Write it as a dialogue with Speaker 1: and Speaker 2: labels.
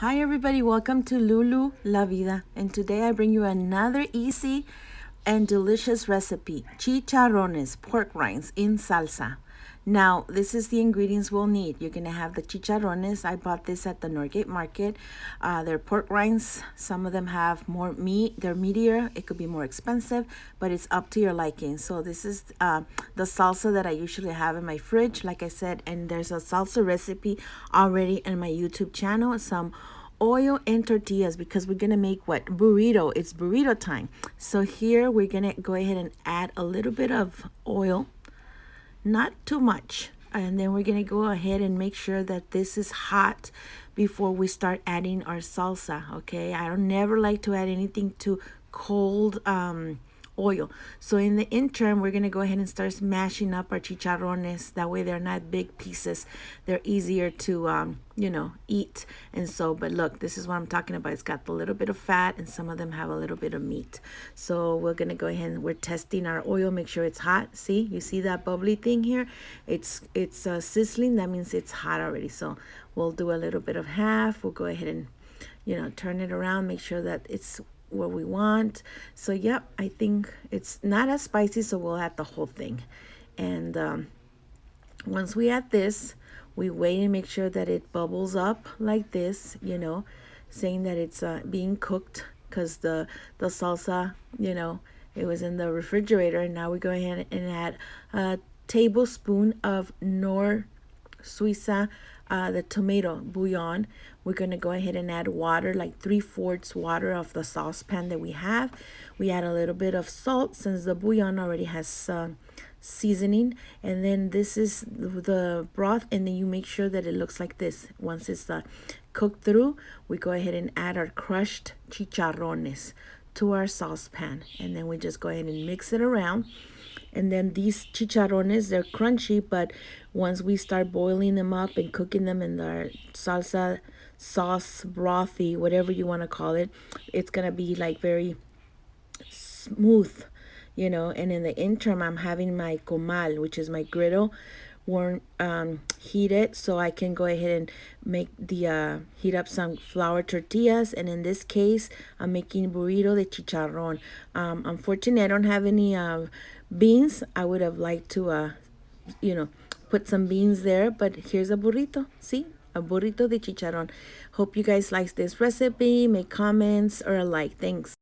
Speaker 1: Hi everybody, welcome to Lulu La Vida, and today I bring you another easy and delicious recipe, chicharrones, pork rinds in salsa. Now, this is the ingredients we'll need. You're gonna have the chicharrones. I bought this at the Norgate Market. They're pork rinds. Some of them have more meat. They're meatier. It could be more expensive, but it's up to your liking. So this is the salsa that I usually have in my fridge, like I said, and there's a salsa recipe already in my YouTube channel. Some oil and tortillas because we're gonna make what? Burrito. It's burrito time. So here we're gonna go ahead and add a little bit of oil, not too much, and then we're gonna go ahead and make sure that this is hot before we start adding our salsa. Okay, I don't never like to add anything to cold oil. So in the interim, we're gonna go ahead and start smashing up our chicharrones. That way they're not big pieces. They're easier to eat. And so, but look, this is what I'm talking about. It's got a little bit of fat and some of them have a little bit of meat. So we're gonna go ahead and we're testing our oil, make sure it's hot. See, you see that bubbly thing here? It's sizzling. That means it's hot already. So we'll do a little bit of half. We'll go ahead and turn it around, make sure that it's what we want. So yep, I think it's not as spicy, so we'll add the whole thing. And once we add this, we wait and make sure that it bubbles up like this, saying that it's being cooked, because the salsa, it was in the refrigerator. And now we go ahead and add a tablespoon of Nor Suiza, the tomato bouillon. We're going to go ahead and add water, like 3/4 water of the saucepan that we have. We add a little bit of salt since the bouillon already has seasoning. And then this is the broth, and then you make sure that it looks like this. Once it's cooked through, we go ahead and add our crushed chicharrones to our saucepan, and then we just go ahead and mix it around. And then these chicharrones, they're crunchy, but once we start boiling them up and cooking them in the salsa sauce, brothy, whatever you want to call it, it's going to be like very smooth, And in the interim, I'm having my comal, which is my griddle, warm, heated, so I can go ahead and make the heat up some flour tortillas. And in this case, I'm making burrito de chicharrón. Unfortunately, I don't have any beans. I would have liked to put some beans there, but here's a burrito. See, a burrito de chicharrón. Hope you guys like this recipe. Make comments or a like. Thanks.